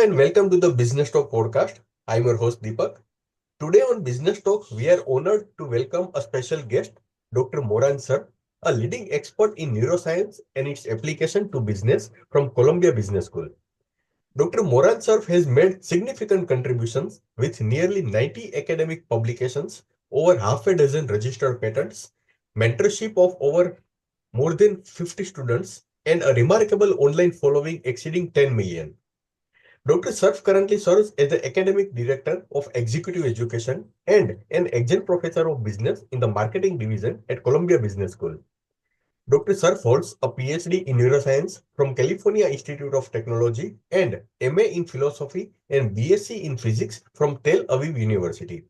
and welcome to the Business Talk podcast. I'm your host Deepak. Today on Business Talk, we are honored to welcome a special guest, Dr. Moran Cerf, a leading expert in neuroscience and its application to business from Columbia Business School. Dr. Moran Cerf has made significant contributions with nearly 90 academic publications, over half a dozen registered patents, mentorship of over more than 50 students, and a remarkable online following exceeding 10 million. Dr. Cerf currently serves as the Academic Director of Executive Education and an Adjunct Professor of Business in the Marketing Division at Columbia Business School. Dr. Cerf holds a PhD in Neuroscience from California Institute of Technology and MA in Philosophy and BSc in Physics from Tel Aviv University.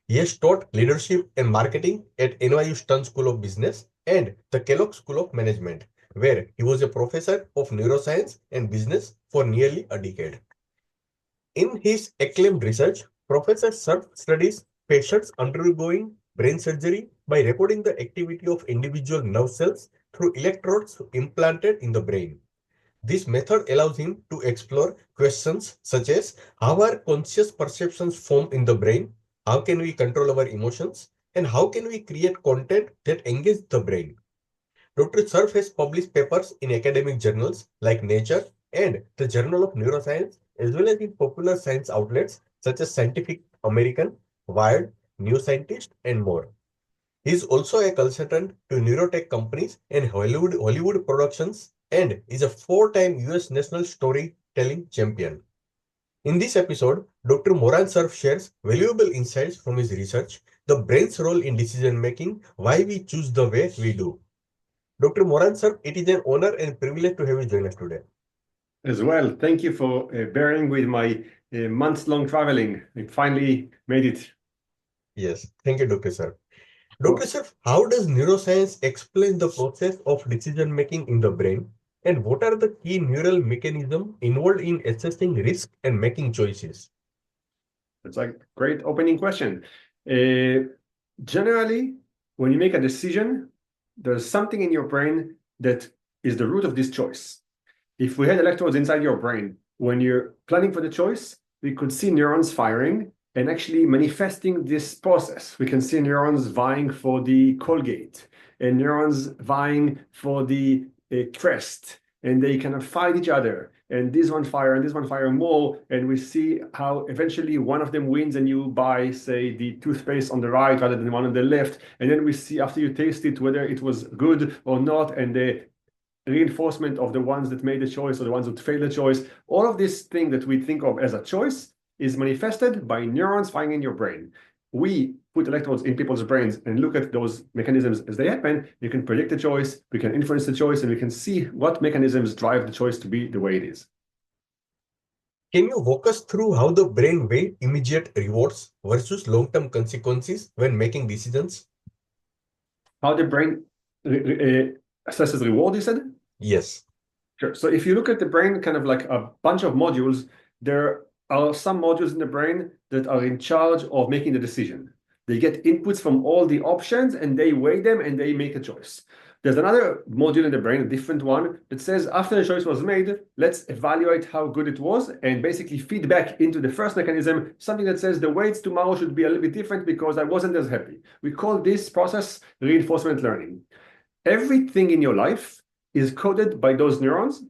He has taught leadership and marketing at NYU Stern School of Business and the Kellogg School of Management, where he was a professor of neuroscience and business for nearly a decade. In his acclaimed research, Professor Cerf studies patients undergoing brain surgery by recording the activity of individual nerve cells through electrodes implanted in the brain. This method allows him to explore questions such as how are conscious perceptions formed in the brain, how can we control our emotions, and how can we create content that engages the brain. Dr. Cerf has published papers in academic journals like Nature and the Journal of Neuroscience, as well as in popular science outlets such as Scientific American, Wired, New Scientist, and more. He is also a consultant to neurotech companies and Hollywood productions and is a four-time US National Storytelling Champion. In this episode, Dr. Moran Cerf shares valuable insights from his research, the brain's role in decision making, why we choose the way we do. Dr. Moran Cerf, it is an honor and privilege to have you join us today. As well, thank you for bearing with my months-long traveling. I finally made it. Yes, thank you, Dr. Cerf. Dr. Cerf, how does neuroscience explain the process of decision making in the brain? And what are the key neural mechanisms involved in assessing risk and making choices? It's a great opening question. Generally, when you make a decision, there's something in your brain that is the root of this choice. If we had electrodes inside your brain, when you're planning for the choice, we could see neurons firing and actually manifesting this process. We can see neurons vying for the Colgate and neurons vying for the crest, and they kind of fight each other. And this one fire and this one fire more, and we see how eventually one of them wins and you buy, say, the toothpaste on the right rather than the one on the left. And then we see after you taste it whether it was good or not, and the reinforcement of the ones that made the choice or the ones that failed the choice. All of this thing that we think of as a choice is manifested by neurons firing in your brain. We put electrodes in people's brains and look at those mechanisms as they happen. You can predict the choice, we can influence the choice, and we can see what mechanisms drive the choice to be the way it is. Can you walk us through how the brain weighs immediate rewards versus long-term consequences when making decisions? How the brain assesses reward, you said? Yes. Sure. So if you look at the brain kind of like a bunch of modules, there are some modules in the brain that are in charge of making the decision. They get inputs from all the options and they weigh them and they make a choice. There's another module in the brain, a different one, that says after the choice was made, let's evaluate how good it was and basically feed back into the first mechanism, something that says the weights tomorrow should be a little bit different because I wasn't as happy. We call this process reinforcement learning. Everything in your life is coded by those neurons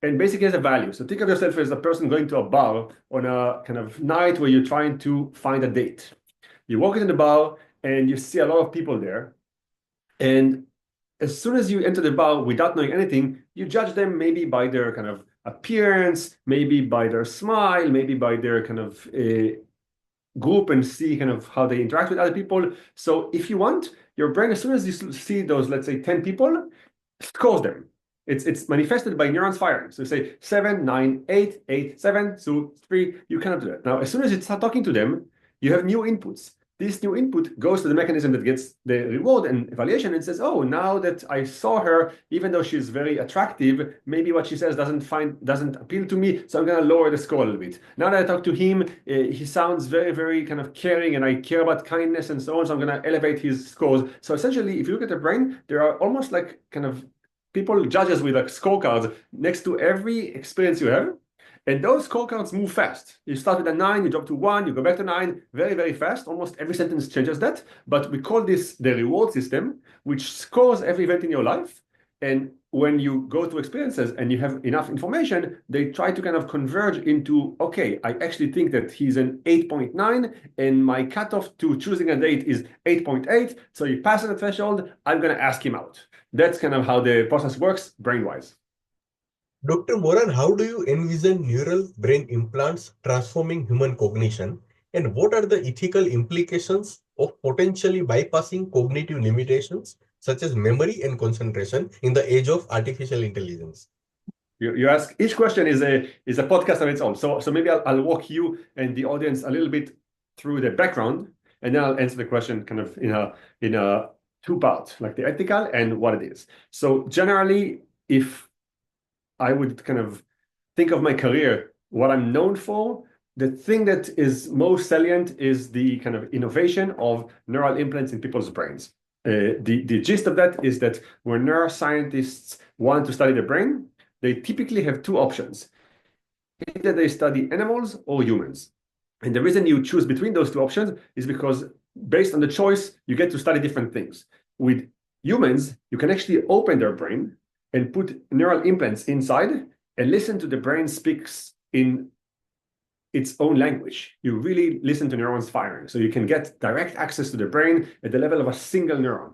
and basically has a value. So think of yourself as a person going to a bar on a kind of night where you're trying to find a date. You walk into the bar and you see a lot of people there. And as soon as you enter the bar without knowing anything, you judge them maybe by their kind of appearance, maybe by their smile, maybe by their kind of group and see kind of how they interact with other people. So if you want, your brain, as soon as you see those, let's say 10 people, scores them. It's manifested by neurons firing. So you say 7, 9, 8, 8, 7, 2, 3. You cannot do that. Now, as soon as you start talking to them, you have new inputs. This new input goes to the mechanism that gets the reward and evaluation and says, oh, now that I saw her, even though she's very attractive, maybe what she says doesn't appeal to me, so I'm going to lower the score a little bit. Now that I talk to him, he sounds very, very kind of caring and I care about kindness and so on, so I'm going to elevate his scores. So essentially, if you look at the brain, there are almost like kind of people, judges with like scorecards next to every experience you have. And those scorecards move fast. You start with a 9, you drop to 1, you go back to 9, very, very fast. Almost every sentence changes that. But we call this the reward system, which scores every event in your life. And when you go to experiences and you have enough information, they try to kind of converge into, okay, I actually think that he's an 8.9 and my cutoff to choosing a date is 8.8. So he passes the threshold, I'm going to ask him out. That's kind of how the process works brain-wise. Dr. Moran, how do you envision neural brain implants transforming human cognition? And what are the ethical implications of potentially bypassing cognitive limitations such as memory and concentration in the age of artificial intelligence? You ask, each question is a podcast of its own. So maybe I'll walk you and the audience a little bit through the background, and then I'll answer the question kind of in a two parts, like the ethical and what it is. So generally, if I would kind of think of my career, what I'm known for, the thing that is most salient is the kind of innovation of neural implants in people's brains. The gist of that is that when neuroscientists want to study the brain, they typically have two options. Either they study animals or humans. And the reason you choose between those two options is because based on the choice, you get to study different things. With humans, you can actually open their brain and put neural implants inside and listen to the brain speaks in its own language. You really listen to neurons firing. So you can get direct access to the brain at the level of a single neuron.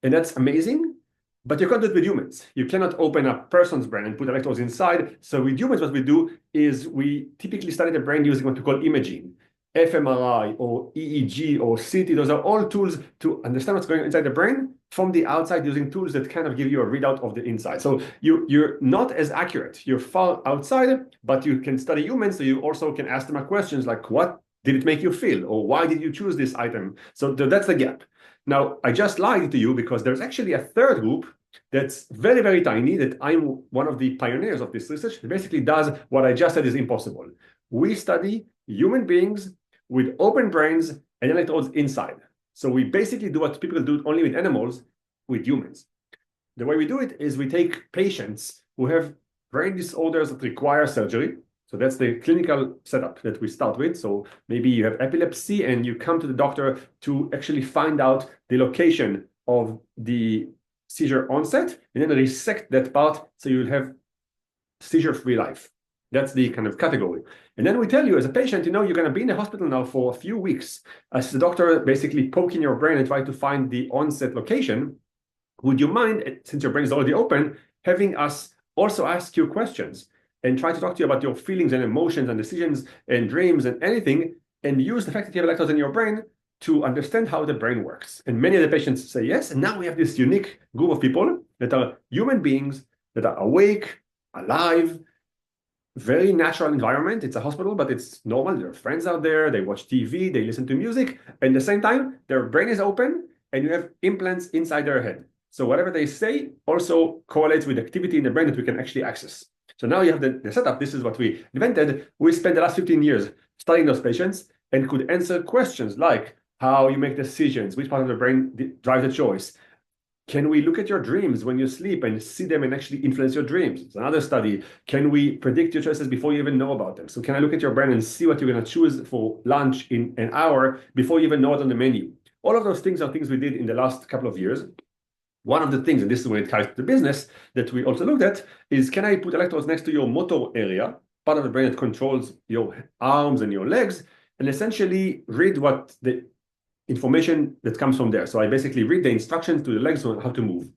And that's amazing, but you can't do it with humans. You cannot open a person's brain and put electrodes inside. So with humans, what we do is we typically study the brain using what we call imaging. fMRI or EEG or CT, those are all tools to understand what's going on inside the brain from the outside using tools that kind of give you a readout of the inside. So you're not as accurate. You're far outside, but you can study humans, so you also can ask them questions like, what did it make you feel? Or why did you choose this item? So that's the gap. Now, I just lied to you because there's actually a third group that's very, very tiny, that I'm one of the pioneers of this research. It basically does what I just said is impossible. We study human beings with open brains and electrodes inside. So we basically do what people do only with animals, with humans. The way we do it is we take patients who have brain disorders that require surgery. So that's the clinical setup that we start with. So maybe you have epilepsy and you come to the doctor to actually find out the location of the seizure onset and then resect that part so you'll have seizure-free life. That's the kind of category. And then we tell you as a patient, you're going to be in the hospital now for a few weeks. As the doctor basically poking your brain and try to find the onset location, would you mind, since your brain is already open, having us also ask you questions and try to talk to you about your feelings and emotions and decisions and dreams and anything, and use the fact that you have electrodes in your brain to understand how the brain works. And many of the patients say yes. And now we have this unique group of people that are human beings that are awake, alive, very natural environment. It's a hospital, but it's normal. There are friends out there. They watch TV. They listen to music. And at the same time, their brain is open and you have implants inside their head. So whatever they say also correlates with activity in the brain that we can actually access. So now you have the setup. This is what we invented. We spent the last 15 years studying those patients and could answer questions like how you make decisions, which part of the brain drives the choice. Can we look at your dreams when you sleep and see them and actually influence your dreams? It's another study. Can we predict your choices before you even know about them? So can I look at your brain and see what you're going to choose for lunch in an hour before you even know it on the menu? All of those things are things we did in the last couple of years. One of the things, and this is where it ties to the business, that we also looked at is, can I put electrodes next to your motor area, part of the brain that controls your arms and your legs, and essentially read what the information that comes from there. So I basically read the instructions to the legs on how to move.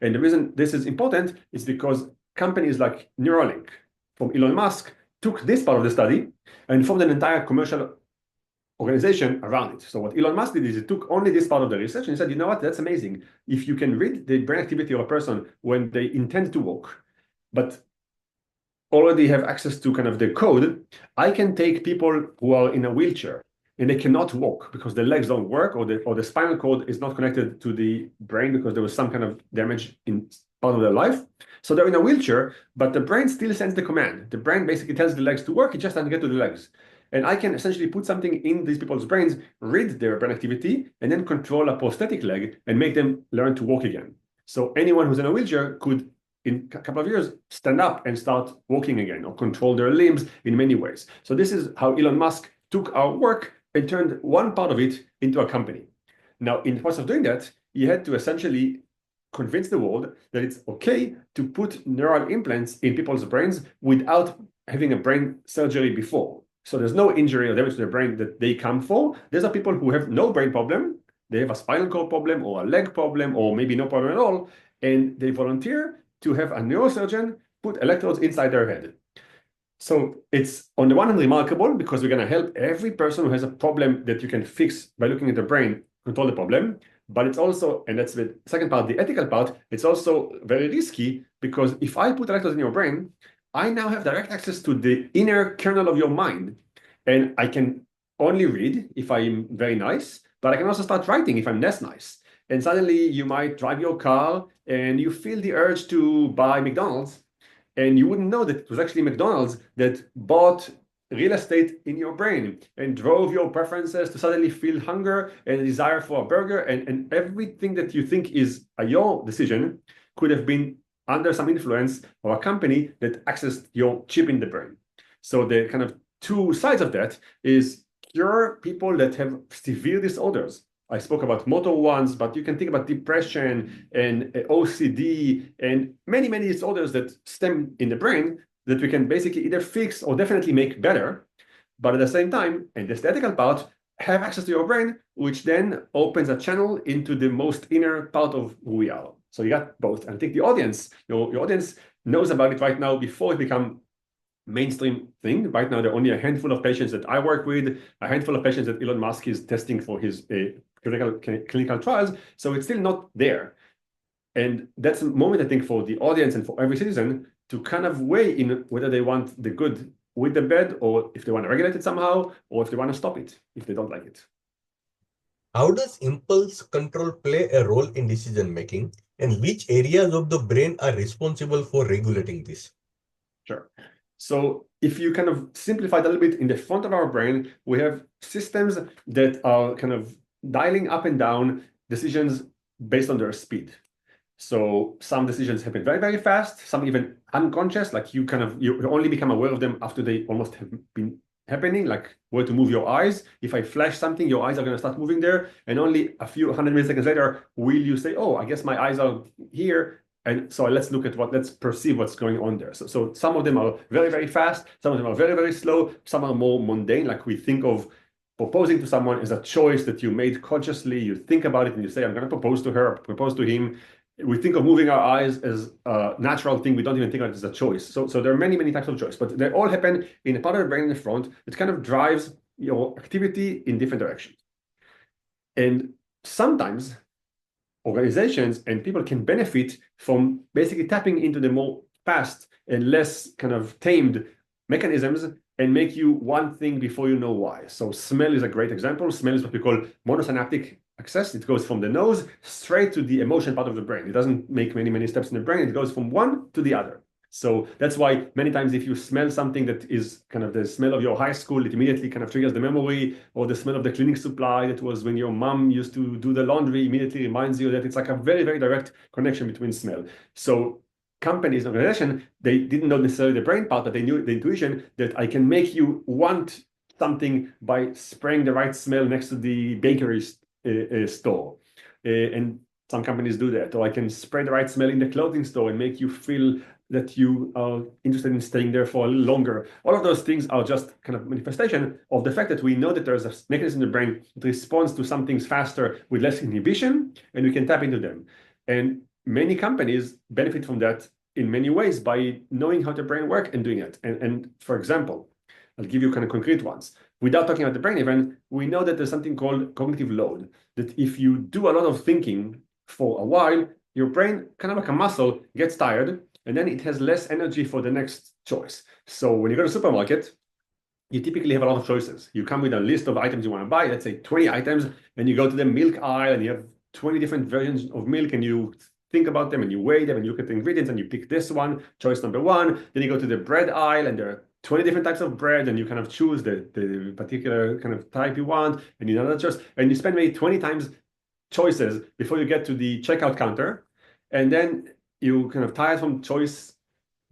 And the reason this is important is because companies like Neuralink from Elon Musk took this part of the study and formed an entire commercial organization around it. So what Elon Musk did is he took only this part of the research and he said, you know what, that's amazing. If you can read the brain activity of a person when they intend to walk, but already have access to kind of the code, I can take people who are in a wheelchair and they cannot walk because the legs don't work, or the spinal cord is not connected to the brain because there was some kind of damage in part of their life. So they're in a wheelchair, but the brain still sends the command. The brain basically tells the legs to work, it just doesn't get to the legs. And I can essentially put something in these people's brains, read their brain activity, and then control a prosthetic leg and make them learn to walk again. So anyone who's in a wheelchair could in a couple of years, stand up and start walking again or control their limbs in many ways. So this is how Elon Musk took our work and turned one part of it into a company. Now, in the process of doing that, he had to essentially convince the world that it's okay to put neural implants in people's brains without having a brain surgery before. So there's no injury or damage to the brain that they come for. These are people who have no brain problem. They have a spinal cord problem or a leg problem or maybe no problem at all. And they volunteer to have a neurosurgeon put electrodes inside their head. So it's on the one hand remarkable because we're going to help every person who has a problem that you can fix by looking at the brain, control the problem. But it's also, and that's the second part, the ethical part, it's also very risky because if I put electrodes in your brain, I now have direct access to the inner kernel of your mind. And I can only read if I'm very nice, but I can also start writing if I'm less nice. And suddenly you might drive your car and you feel the urge to buy McDonald's. And you wouldn't know that it was actually McDonald's that bought real estate in your brain and drove your preferences to suddenly feel hunger and a desire for a burger. And everything that you think is your decision could have been under some influence of a company that accessed your chip in the brain. So the kind of two sides of that is cure people that have severe disorders. I spoke about motor ones, but you can think about depression and OCD and many, many disorders that stem in the brain that we can basically either fix or definitely make better. But at the same time, and the ethical part, have access to your brain, which then opens a channel into the most inner part of who we are. So you got both. And I think the audience, your audience knows about it right now before it becomes mainstream thing. Right now, there are only a handful of patients that I work with, a handful of patients that Elon Musk is testing for his clinical trials. So it's still not there. And that's a moment, I think, for the audience and for every citizen to kind of weigh in whether they want the good with the bad, or if they want to regulate it somehow, or if they want to stop it, if they don't like it. How does impulse control play a role in decision making, and which areas of the brain are responsible for regulating this? Sure. So if you kind of simplify it a little bit, in the front of our brain, we have systems that are kind of dialing up and down decisions based on their speed. So some decisions happen very, very fast, some even unconscious, like you only become aware of them after they almost have been happening, like where to move your eyes. If I flash something, your eyes are going to start moving there. And only a few 100 milliseconds later, will you say, oh, I guess my eyes are here. And so let's perceive what's going on there. So some of them are very, very fast. Some of them are very, very slow. Some are more mundane, like we think of proposing to someone as a choice that you made consciously. You think about it and you say, I'm going to propose to her, propose to him. We think of moving our eyes as a natural thing. We don't even think of it as a choice. So there are many, many types of choice, but they all happen in a part of the brain in the front that kind of drives your activity in different directions. And sometimes organizations and people can benefit from basically tapping into the more fast and less kind of tamed mechanisms and make you one thing before you know why. So smell is a great example. Smell is what we call monosynaptic access. It goes from the nose straight to the emotion part of the brain. It doesn't make many, many steps in the brain. It goes from one to the other. So that's why many times if you smell something that is kind of the smell of your high school, it immediately kind of triggers the memory, or the smell of the cleaning supply that was when your mom used to do the laundry immediately reminds you that it's like a very, very direct connection between smell. So companies and organizations, they didn't know necessarily the brain part, but they knew the intuition that I can make you want something by spraying the right smell next to the bakery store. And some companies do that. Or I can spray the right smell in the clothing store and make you feel that you are interested in staying there for a little longer. All of those things are just kind of manifestation of the fact that we know that there's a mechanism in the brain that responds to some things faster with less inhibition, and we can tap into them. And many companies benefit from that in many ways by knowing how the brain works and doing it. And for example, I'll give you kind of concrete ones. Without talking about the brain even, we know that there's something called cognitive load, that if you do a lot of thinking for a while, your brain, kind of like a muscle, gets tired, and then it has less energy for the next choice. So when you go to the supermarket, you typically have a lot of choices. You come with a list of items you want to buy, let's say 20 items, and you go to the milk aisle and you have 20 different versions of milk, and you think about them and you weigh them and you look at the ingredients and you pick this one, choice number one. Then you go to the bread aisle and there are 20 different types of bread, and you kind of choose the particular kind of type you want, and you know choice, and you spend maybe 20 times choices before you get to the checkout counter. And then you kind of tired from choice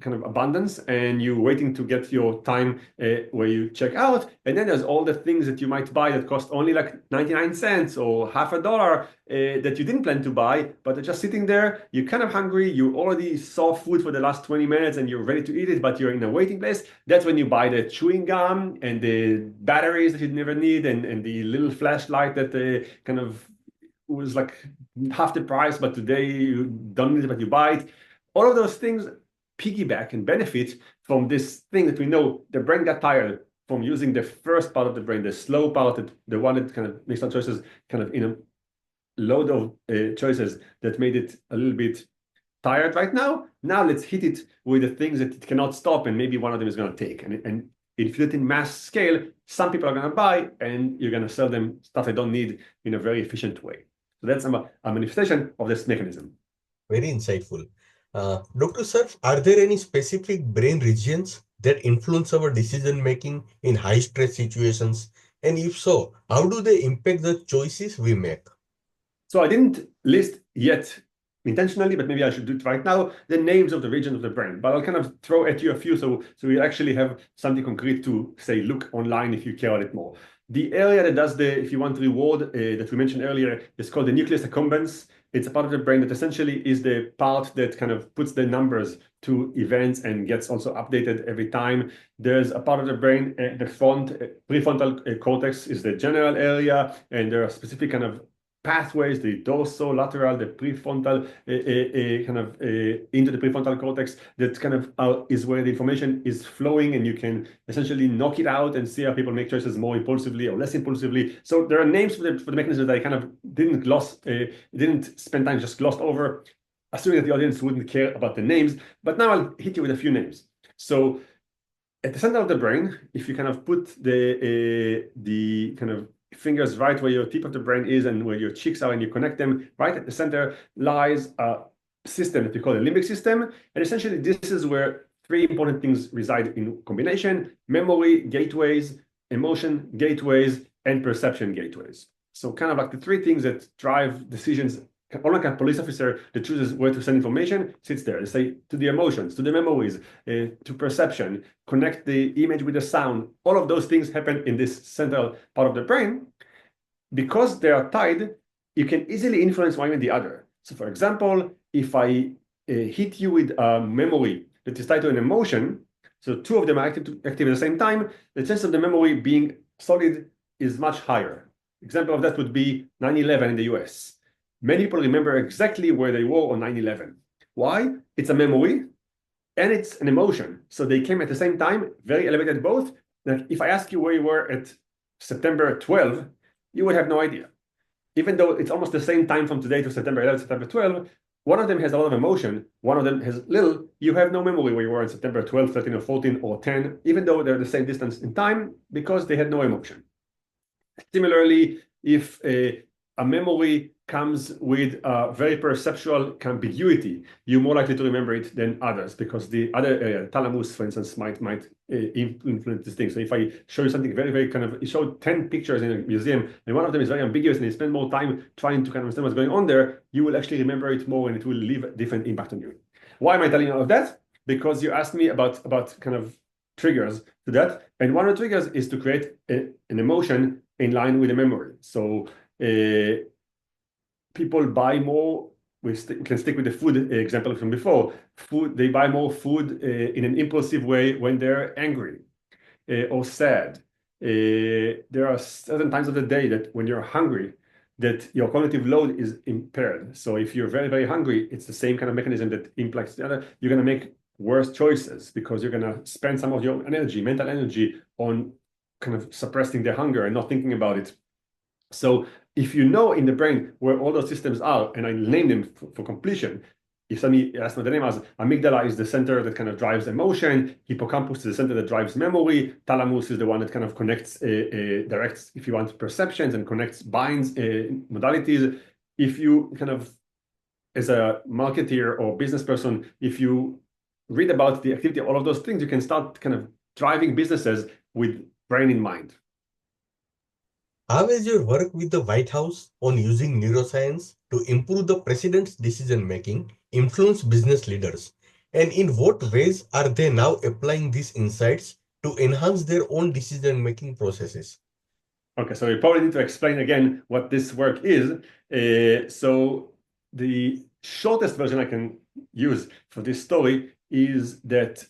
kind of abundance, and you're waiting to get your time where you check out. And then there's all the things that you might buy that cost only like 99 cents or half a dollar that you didn't plan to buy, but they're just sitting there. You're kind of hungry. You already saw food for the last 20 minutes and you're ready to eat it, but you're in a waiting place. That's when you buy the chewing gum and the batteries that you never need, and the little flashlight that kind of was like half the price, but today you don't need it, but you buy it. All of those things piggyback and benefit from this thing that we know the brain got tired from using the first part of the brain, the slow part, the one that kind of makes some choices kind of in a load of choices that made it a little bit tired right now. Now let's hit it with the things that it cannot stop, and maybe one of them is going to take. And if you do it in mass scale, some people are going to buy, and you're going to sell them stuff they don't need in a very efficient way. So that's a manifestation of this mechanism. Very insightful. Dr. Cerf, are there any specific brain regions that influence our decision making in high stress situations? And if so, how do they impact the choices we make? So I didn't list yet intentionally, but maybe I should do it right now, the names of the regions of the brain. But I'll kind of throw at you a few so you actually have something concrete to say, look online if you care a bit more. The area that does the, if you want reward that we mentioned earlier, is called the nucleus accumbens. It's a part of the brain that essentially is the part that kind of puts the numbers to events and gets also updated every time. There's a part of the brain, the prefrontal cortex is the general area, and there are specific kind of pathways, the dorsolateral, the prefrontal, kind of into the prefrontal cortex, that kind of is where the information is flowing, and you can essentially knock it out and see how people make choices more impulsively or less impulsively. So there are names for the mechanisms that I kind of didn't spend time, just glossed over, assuming that the audience wouldn't care about the names. But now I'll hit you with a few names. So at the center of the brain, if you kind of put the kind of fingers right where your tip of the brain is and where your cheeks are, and you connect them, right at the center lies a system that we call the limbic system. And essentially, this is where three important things reside in combination: memory gateways, emotion gateways, and perception gateways. So kind of like the three things that drive decisions. Like a police officer that chooses where to send information sits there. They say to the emotions, to the memories, to perception, connect the image with the sound. All of those things happen in this central part of the brain. Because they are tied, you can easily influence one and the other. So for example, if I hit you with a memory that is tied to an emotion, so two of them are active at the same time, the chance of the memory being solid is much higher. Example of that would be 9/11 in the US. Many people remember exactly where they were on 9/11. Why? It's a memory and it's an emotion. So they came at the same time, very elevated both. That if I ask you where you were at September 12, you would have no idea. Even though it's almost the same time from today to September 11, September 12, one of them has a lot of emotion, one of them has little. You have no memory where you were on September 12, 13, or 14, or 10, even though they're the same distance in time, because they had no emotion. Similarly, if a memory comes with a very perceptual ambiguity, you're more likely to remember it than others, because the other thalamus, for instance, might influence this thing. So if I show you something very, very kind of, you show 10 pictures in a museum, and one of them is very ambiguous, and you spend more time trying to kind of understand what's going on there, you will actually remember it more, and it will leave a different impact on you. Why am I telling you all of that? Because you asked me about kind of triggers to that. And one of the triggers is to create an emotion in line with the memory. So people buy more. We can stick with the food example from before. They buy more food in an impulsive way when they're angry or sad. There are certain times of the day that when you're hungry, that your cognitive load is impaired. So if you're very, very hungry, it's the same kind of mechanism that impacts the other. You're going to make worse choices because you're going to spend some of your energy, mental energy, on kind of suppressing the hunger and not thinking about it. So if you know in the brain where all those systems are, and I name them for completion, if somebody asks me the name, as amygdala is the center that kind of drives emotion, hippocampus is the center that drives memory, thalamus is the one that kind of connects, directs, if you want, perceptions, and connects, binds modalities. If you kind of, as a marketeer or business person, if you read about the activity of all of those things, you can start kind of driving businesses with brain in mind. How has your work with the White House on using neuroscience to improve the president's decision making influence business leaders? And in what ways are they now applying these insights to enhance their own decision making processes? Okay, so we probably need to explain again what this work is. So the shortest version I can use for this story is that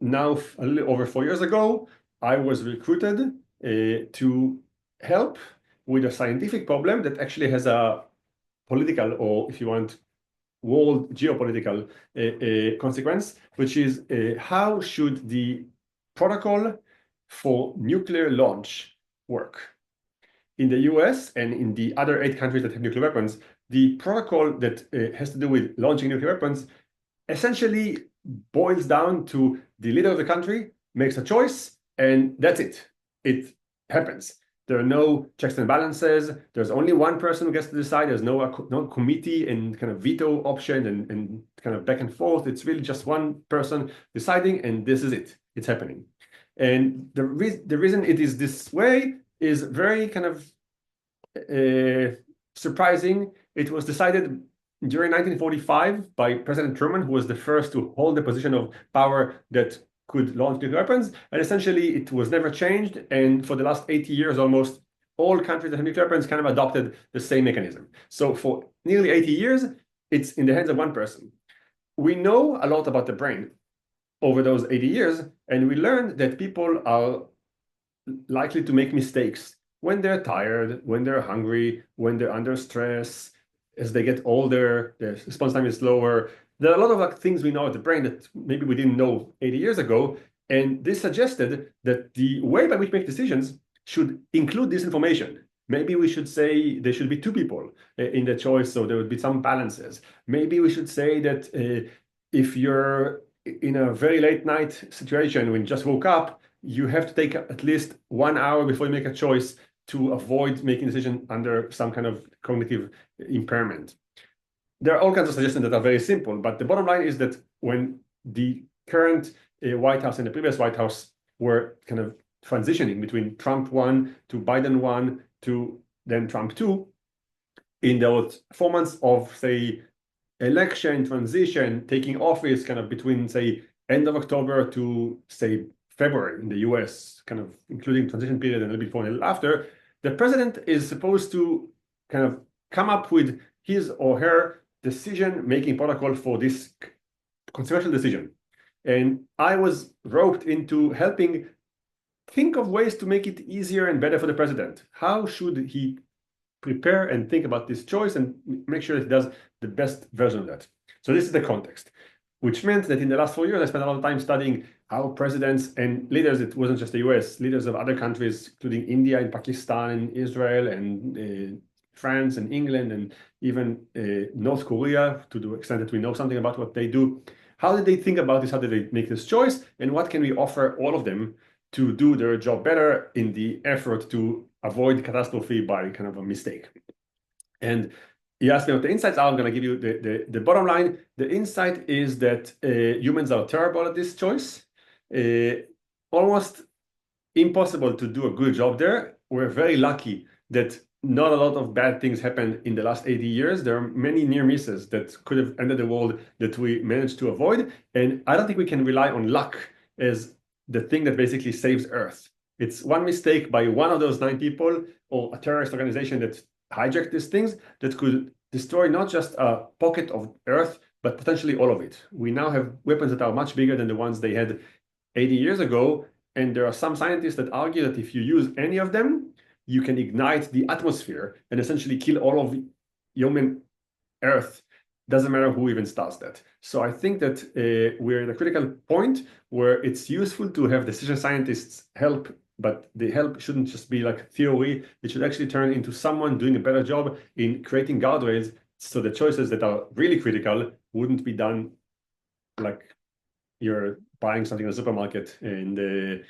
now a little over 4 years ago, I was recruited to help with a scientific problem that actually has a political, or if you want, world geopolitical consequence, which is how should the protocol for nuclear launch work? In the US and in the other 8 countries that have nuclear weapons, the protocol that has to do with launching nuclear weapons essentially boils down to the leader of the country makes a choice, and that's it. It happens. There are no checks and balances. There's only one person who gets to decide. There's no committee and kind of veto option and kind of back and forth. It's really just one person deciding, and this is it. It's happening. And the reason it is this way is very kind of surprising. It was decided during 1945 by President Truman, who was the first to hold the position of power that could launch nuclear weapons. And essentially, it was never changed. And for the last 80 years, almost all countries that have nuclear weapons kind of adopted the same mechanism. So for nearly 80 years, it's in the hands of one person. We know a lot about the brain over those 80 years, and we learned that people are likely to make mistakes when they're tired, when they're hungry, when they're under stress. As they get older, their response time is slower. There are a lot of things we know of the brain that maybe we didn't know 80 years ago. And this suggested that the way by which we make decisions should include this information. Maybe we should say there should be two people in the choice, so there would be some balances. Maybe we should say that if you're in a very late night situation when you just woke up, you have to take at least 1 hour before you make a choice to avoid making a decision under some kind of cognitive impairment. There are all kinds of suggestions that are very simple, but the bottom line is that when the current White House and the previous White House were kind of transitioning between Trump 1 to Biden 1 to then Trump 2, in those 4 months of, say, election, transition, taking office kind of between, say, end of October to, say, February in the US, kind of including transition period and a little bit before and a little after, the president is supposed to kind of come up with his or her decision-making protocol for this controversial decision. And I was roped into helping think of ways to make it easier and better for the president. How should he prepare and think about this choice and make sure that he does the best version of that? So this is the context, which meant that in the last 4 years, I spent a lot of time studying how presidents and leaders, it wasn't just the US, leaders of other countries, including India and Pakistan and Israel and France and England and even North Korea, to the extent that we know something about what they do. How did they think about this? How did they make this choice? And what can we offer all of them to do their job better in the effort to avoid catastrophe by kind of a mistake? And you asked me what the insights are. I'm going to give you the bottom line. The insight is that humans are terrible at this choice. Almost impossible to do a good job there. We're very lucky that not a lot of bad things happened in the last 80 years. There are many near misses that could have ended the world that we managed to avoid. And I don't think we can rely on luck as the thing that basically saves Earth. It's one mistake by one of those 9 people or a terrorist organization that hijacked these things that could destroy not just a pocket of Earth, but potentially all of it. We now have weapons that are much bigger than the ones they had 80 years ago. And there are some scientists that argue that if you use any of them, you can ignite the atmosphere and essentially kill all of human Earth. Doesn't matter who even starts that. So I think that we're at a critical point where it's useful to have decision scientists help, but the help shouldn't just be like theory. It should actually turn into someone doing a better job in creating guardrails so the choices that are really critical wouldn't be done like you're buying something in a supermarket and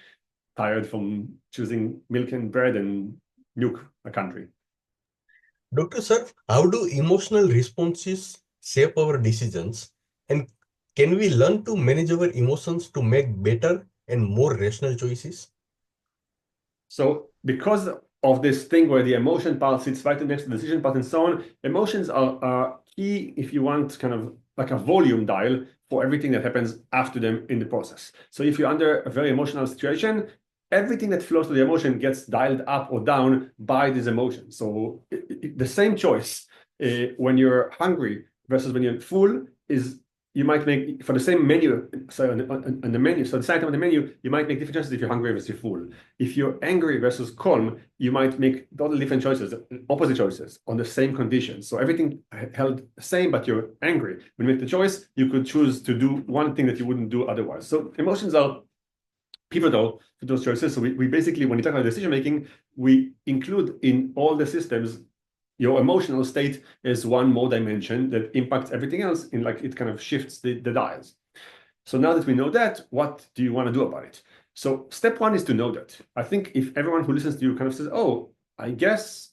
tired from choosing milk and bread and nuke a country. Dr. Cerf, how do emotional responses shape our decisions? And can we learn to manage our emotions to make better and more rational choices? So because of this thing where the emotion part sits right next to the decision part and so on. Emotions are key if you want kind of like a volume dial for everything that happens after them in the process. So if you're under a very emotional situation, everything that flows to the emotion gets dialed up or down by these emotions. So the same choice when you're hungry versus when you're full is you might make for the same menu. So on the menu, so the same item on the menu, you might make different choices if you're hungry versus you're full. If you're angry versus calm, you might make totally different choices, opposite choices on the same conditions. So everything held the same, but you're angry. When you make the choice, you could choose to do one thing that you wouldn't do otherwise. So emotions are pivotal to those choices. So we basically, when you talk about decision making, we include in all the systems your emotional state is one more dimension that impacts everything else in like it kind of shifts the dials. So now that we know that, what do you want to do about it? So step one is to know that. I think if everyone who listens to you kind of says, oh, I guess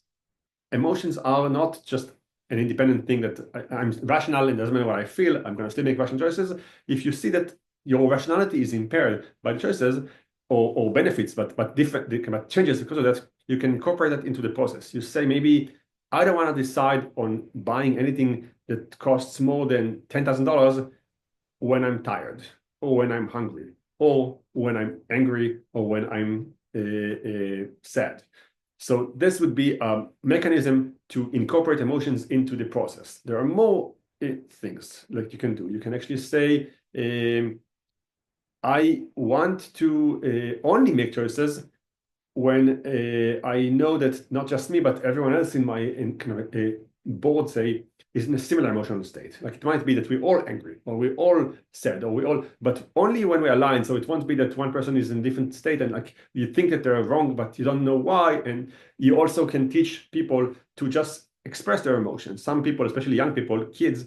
emotions are not just an independent thing that I'm rational and doesn't matter what I feel, I'm going to still make rational choices. If you see that your rationality is impaired by the choices or benefits, but different but changes because of that, you can incorporate that into the process. You say, maybe I don't want to decide on buying anything that costs more than $10,000 when I'm tired or when I'm hungry or when I'm angry or when I'm sad. So this would be a mechanism to incorporate emotions into the process. There are more things like you can do. You can actually say, I want to only make choices when I know that not just me, but everyone else in my kind of board, say, is in a similar emotional state. Like it might be that we're all angry or we're all sad or we all, but only when we align. So it won't be that one person is in a different state and like you think that they're wrong, but you don't know why. And you also can teach people to just express their emotions. Some people, especially young people, kids,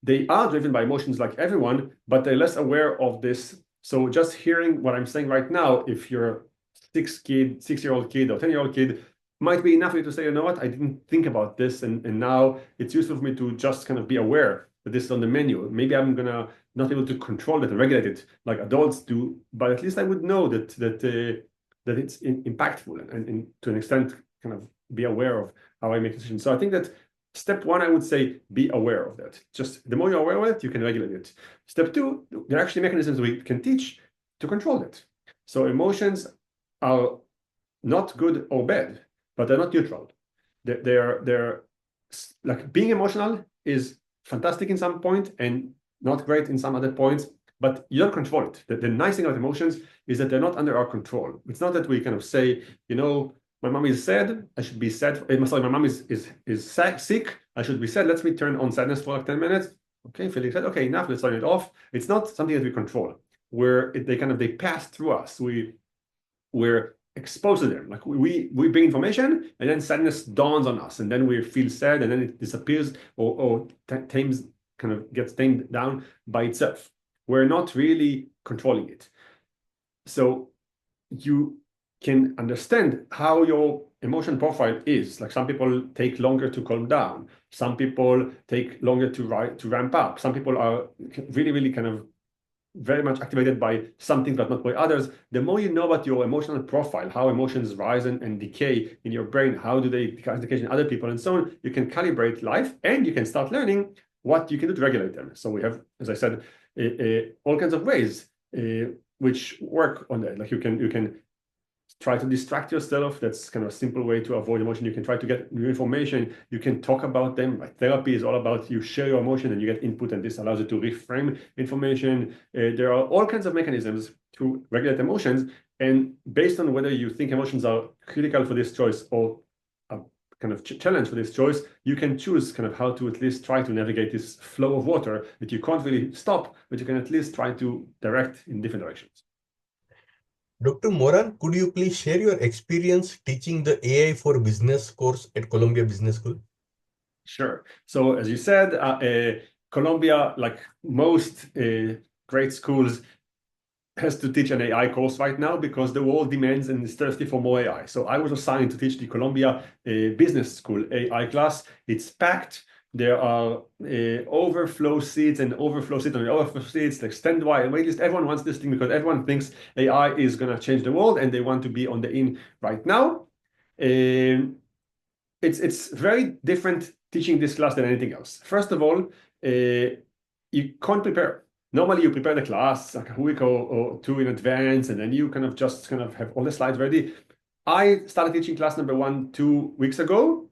they are driven by emotions like everyone, but they're less aware of this. So just hearing what I'm saying right now, if you're 6-year-old kid or 10-year-old kid, might be enough for you to say, you know what, I didn't think about this, and now it's useful for me to just kind of be aware that this is on the menu. Maybe I'm gonna not able to control it and regulate it like adults do, but at least I would know that it's impactful and to an extent kind of be aware of how I make decisions. So I think that step one, I would say, be aware of that. Just the more you're aware of it, you can regulate it. Step two, there are actually mechanisms we can teach to control it. So emotions are not good or bad, but they're not neutral. They're like being emotional is fantastic in some point and not great in some other points, but you don't control it. The nice thing about emotions is that they're not under our control. It's not that we kind of say, you know, my mom is sad, I should be sad. Sorry, my mom is sick, I should be sad. Let me turn on sadness for like 10 minutes. Okay, feeling sad. Okay, enough, let's turn it off. It's not something that we control, where they pass through us. We're exposed to them. Like we bring information and then sadness dawns on us and then we feel sad and then it disappears or tames, kind of gets tamed down by itself. We're not really controlling it. So you can understand how your emotion profile is. Like some people take longer to calm down. Some people take longer to ramp up. Some people are really, really kind of very much activated by something but not by others. The more you know about your emotional profile, how emotions rise and decay in your brain, how do they cause decay in other people and so on, you can calibrate life and you can start learning what you can do to regulate them. So we have, as I said, all kinds of ways which work on that. Like you can try to distract yourself. That's kind of a simple way to avoid emotion. You can try to get new information. You can talk about them. Like therapy is all about you share your emotion and you get input, and this allows you to reframe information. There are all kinds of mechanisms to regulate emotions. And based on whether you think emotions are critical for this choice or a kind of challenge for this choice, you can choose kind of how to at least try to navigate this flow of water that you can't really stop, but you can at least try to direct in different directions. Dr. Moran, could you please share your experience teaching the AI for Business course at Columbia Business School? Sure. So as you said, Columbia, like most great schools, has to teach an AI course right now because the world demands and is thirsty for more AI. So I was assigned to teach the Columbia Business School AI class. It's packed. There are overflow seats and overflow seats and overflow seats, like stand wide and waitlist. Everyone wants this thing because everyone thinks AI is going to change the world and they want to be on the in right now. It's very different teaching this class than anything else. First of all, you can't prepare. Normally, you prepare the class like a week or two in advance, and then you kind of just kind of have all the slides ready. I started teaching class number 1 2 weeks ago,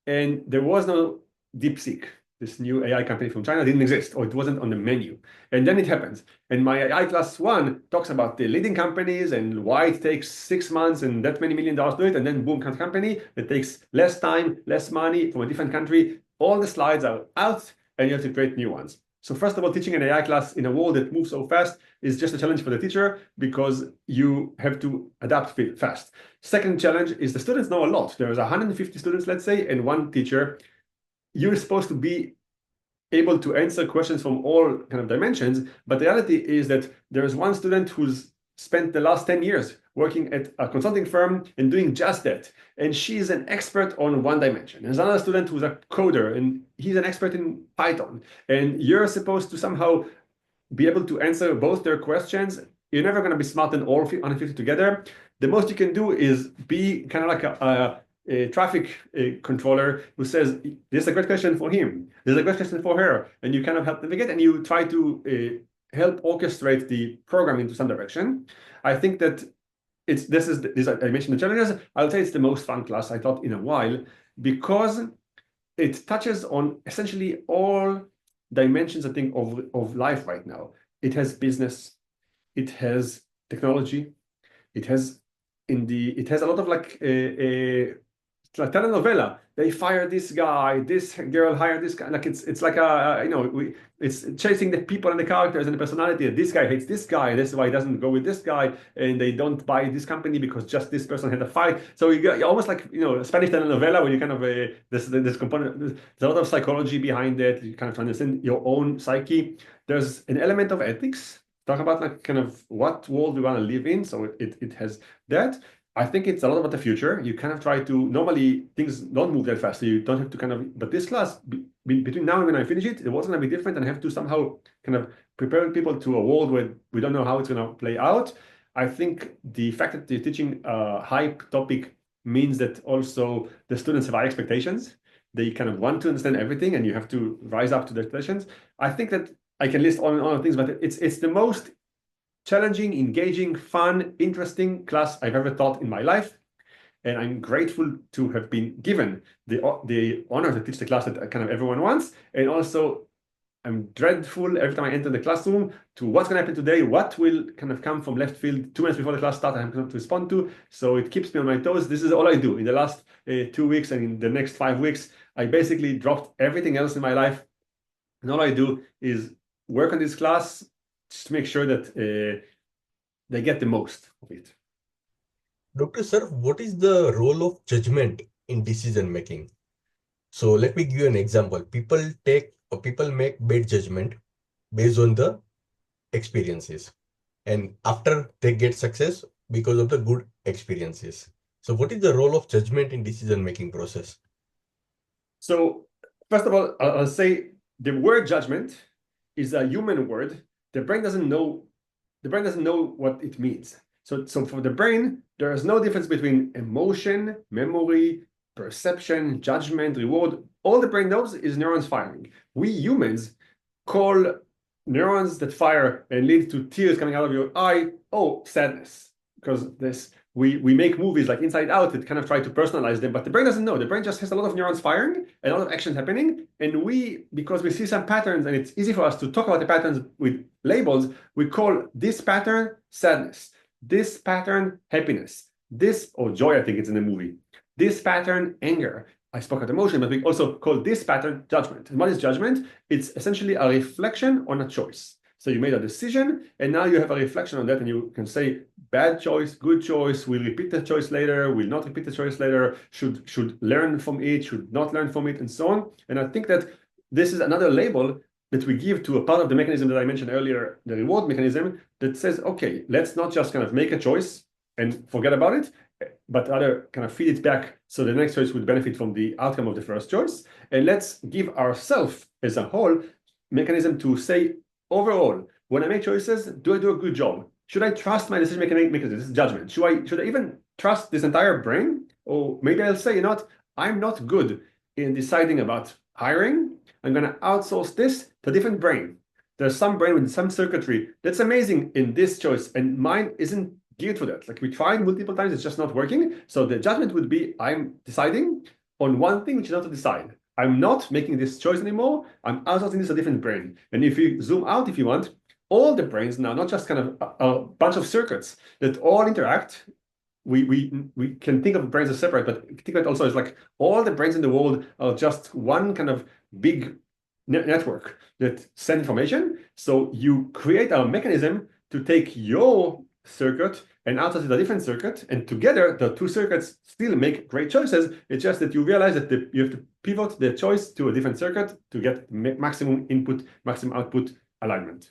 and there was no DeepSeek. This new AI company from China didn't exist, or it wasn't on the menu. And then it happens. And my AI class 1 talks about the leading companies and why it takes 6 months and that many $1 million to do it. And then boom, comes a company that takes less time, less money from a different country. All the slides are out, and you have to create new ones. So first of all, teaching an AI class in a world that moves so fast is just a challenge for the teacher because you have to adapt fast. Second challenge is the students know a lot. There's 150 students, let's say, and one teacher. You're supposed to be able to answer questions from all kind of dimensions, but the reality is that there's one student who's spent the last 10 years working at a consulting firm and doing just that. And she's an expert on one dimension. There's another student who's a coder and he's an expert in Python. And you're supposed to somehow be able to answer both their questions. You're never going to be smart in all 150 together. The most you can do is be kind of like a traffic controller who says, this is a great question for him, this is a great question for her, and you kind of help navigate and you try to help orchestrate the program into some direction. I think that I mentioned the challenges. I'll say it's the most fun class I taught in a while because it touches on essentially all dimensions, I think, of life right now. It has business, it has technology, it has a lot of like it's like telenovela. They fire this guy, this girl hired this guy. Like it's like it's chasing the people and the characters and the personality. This guy hates this guy. This is why he doesn't go with this guy, and they don't buy this company because just this person had a fight. So you're almost like a Spanish telenovela where you kind of this component. There's a lot of psychology behind it. You kind of understand your own psyche. There's an element of ethics. Talk about like kind of what world we want to live in. So it has that. I think it's a lot about the future. You kind of try to, normally things don't move that fast. So you don't have to kind of, but this class, between now and when I finish it, it was going to be different. And I have to somehow kind of prepare people to a world where we don't know how it's going to play out. I think the fact that you're teaching a hype topic means that also the students have high expectations. They kind of want to understand everything and you have to rise up to their expectations. I think that I can list on and on things, but it's the most challenging, engaging, fun, interesting class I've ever taught in my life. And I'm grateful to have been given the honor to teach the class that kind of everyone wants. And also, I'm dreadful every time I enter the classroom to what's going to happen today, what will kind of come from left field 2 minutes before the class starts, I'm going to respond to. So it keeps me on my toes. This is all I do. In the last 2 weeks and in the next 5 weeks, I basically dropped everything else in my life. And all I do is work on this class, just to make sure that they get the most of it. Dr. Cerf, what is the role of judgment in decision making? So let me give you an example. People make bad judgment based on the experiences, and after they get success because of the good experiences. So what is the role of judgment in decision making process? So first of all, I'll say the word judgment is a human word. The brain doesn't know what it means. So for the brain, there is no difference between emotion, memory, perception, judgment, reward. All the brain knows is neurons firing. We humans call neurons that fire and lead to tears coming out of your eye, sadness. Because we make movies like Inside Out that kind of try to personalize them, but the brain doesn't know. The brain just has a lot of neurons firing, a lot of actions happening, and because we see some patterns and it's easy for us to talk about the patterns with labels, we call this pattern sadness, this pattern happiness, this, or joy, I think it's in the movie, this pattern anger. I spoke about emotion, but we also call this pattern judgment. And what is judgment? It's essentially a reflection on a choice. So you made a decision, and now you have a reflection on that, and you can say, bad choice, good choice, we'll repeat the choice later, will not repeat the choice later, should learn from it, should not learn from it, and so on. And I think that this is another label that we give to a part of the mechanism that I mentioned earlier, the reward mechanism, that says, okay, let's not just kind of make a choice and forget about it, but rather kind of feed it back so the next choice would benefit from the outcome of the first choice. And let's give ourselves as a whole mechanism to say, overall, when I make choices, do I do a good job? Should I trust my decision making mechanism? This is judgment. Should I even trust this entire brain? Or maybe I'll say, you know what, I'm not good in deciding about hiring. I'm going to outsource this to a different brain. There's some brain with some circuitry that's amazing in this choice, and mine isn't geared for that. Like we tried multiple times, it's just not working. So the judgment would be I'm deciding on one thing which is not to decide. I'm not making this choice anymore. I'm outsourcing this to a different brain. And if you zoom out, if you want, all the brains now, not just kind of a bunch of circuits that all interact. We can think of brains as separate, but think of it also as like all the brains in the world are just one kind of big network that send information. So you create a mechanism to take your circuit and outsource it a different circuit, and together the two circuits still make great choices. It's just that you realize that you have to pivot the choice to a different circuit to get maximum input, maximum output alignment.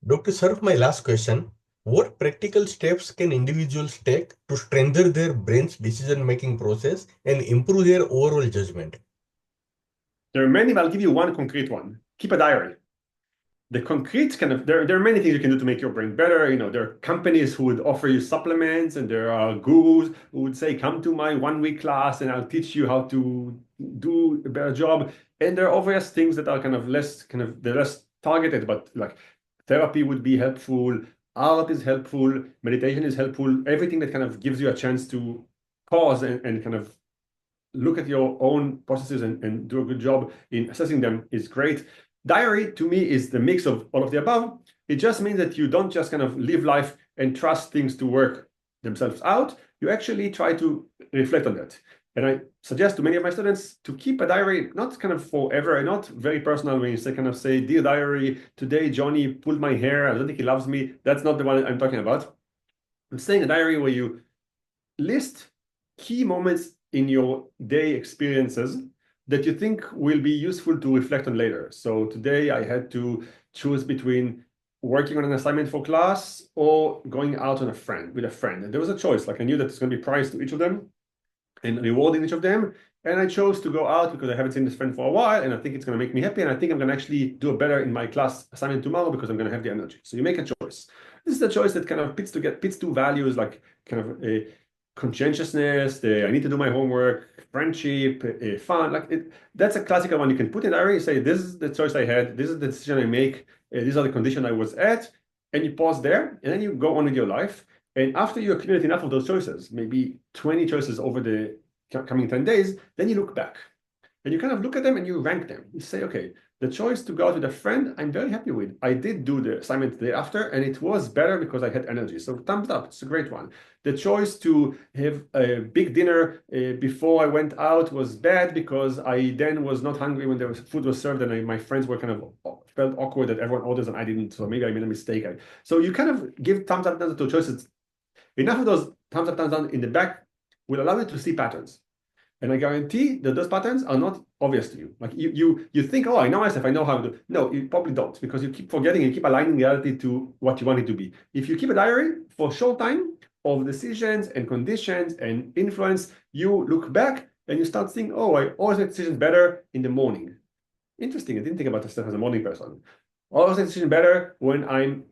Dr. Cerf, my last question. What practical steps can individuals take to strengthen their brain's decision-making process and improve their overall judgment? There are many, but I'll give you one concrete one. Keep a diary. The concrete kind of, there are many things you can do to make your brain better. You know, there are companies who would offer you supplements, and there are gurus who would say, come to my 1 week class and I'll teach you how to do a better job. And there are obvious things that are they're less targeted, but like therapy would be helpful. Art is helpful. Meditation is helpful. Everything that kind of gives you a chance to pause and kind of look at your own processes and do a good job in assessing them is great. Diary to me is the mix of all of the above. It just means that you don't just kind of live life and trust things to work themselves out. You actually try to reflect on that. And I suggest to many of my students to keep a diary, not kind of forever, and not very personal when you say kind of say, dear diary, today Johnny pulled my hair, I don't think he loves me. That's not the one I'm talking about. I'm saying a diary where you list key moments in your day experiences that you think will be useful to reflect on later. So today I had to choose between working on an assignment for class or going out with a friend. And there was a choice. Like I knew that it's going to be prize to each of them and rewarding each of them. And I chose to go out because I haven't seen this friend for a while, and I think it's going to make me happy. And I think I'm going to actually do better in my class assignment tomorrow because I'm going to have the energy. So you make a choice. This is the choice that kind of pits two values, like kind of a conscientiousness, I need to do my homework, friendship, fun. That's a classical one. You can put in a diary, say, this is the choice I had, this is the decision I make, these are the conditions I was at, and you pause there, and then you go on with your life. And after you accumulate enough of those choices, maybe 20 choices over the coming 10 days, then you look back. And you kind of look at them and you rank them. You say, okay, the choice to go out with a friend, I'm very happy with. I did do the assignment the day after, and it was better because I had energy. So thumbs up, it's a great one. The choice to have a big dinner before I went out was bad because I then was not hungry when food was served, and my friends were kind of felt awkward that everyone orders and I didn't. So maybe I made a mistake. So you kind of give thumbs up, thumbs down to choices. Enough of those thumbs up, thumbs down in the back will allow you to see patterns. And I guarantee that those patterns are not obvious to you. Like you think, oh, I know myself, I know how to do. No, you probably don't, because you keep forgetting and keep aligning reality to what you want it to be. If you keep a diary for a short time of decisions and conditions and influence, you look back and you start seeing, oh, I always make decisions better in the morning. Interesting, I didn't think about myself as a morning person. I always make decisions better when I'm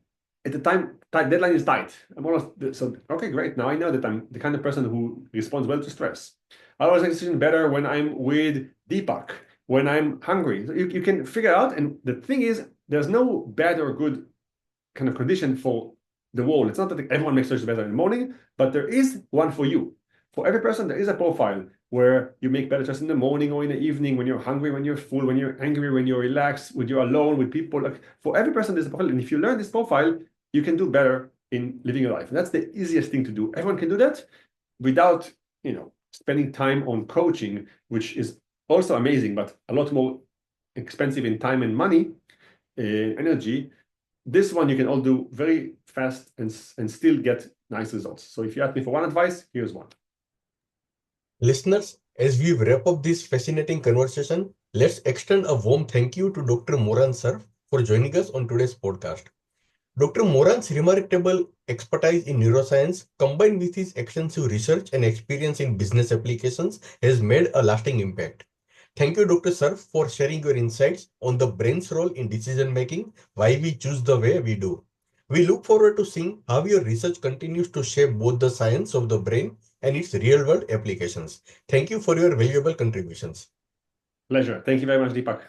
at the time deadline is tight. I'm almost so okay, great. Now I know that I'm the kind of person who responds well to stress. I always make decisions better when I'm with Deepak, when I'm hungry. So you can figure out, and the thing is, there's no bad or good kind of condition for the world. It's not that everyone makes choices better in the morning, but there is one for you. For every person, there is a profile where you make better choices in the morning or in the evening, when you're hungry, when you're full, when you're angry, when you're relaxed, when you're alone with people. Like for every person, there's a profile. And if you learn this profile, you can do better in living your life. And that's the easiest thing to do. Everyone can do that without, spending time on coaching, which is also amazing, but a lot more expensive in time and money, energy. This one you can all do very fast and still get nice results. So if you ask me for one advice, here's one. Listeners, as we wrap up this fascinating conversation, let's extend a warm thank you to Dr. Moran Cerf for joining us on today's podcast. Dr. Moran's remarkable expertise in neuroscience, combined with his extensive research and experience in business applications, has made a lasting impact. Thank you, Dr. Cerf, for sharing your insights on the brain's role in decision-making, why we choose the way we do. We look forward to seeing how your research continues to shape both the science of the brain and its real-world applications. Thank you for your valuable contributions. Pleasure. Thank you very much, Deepak.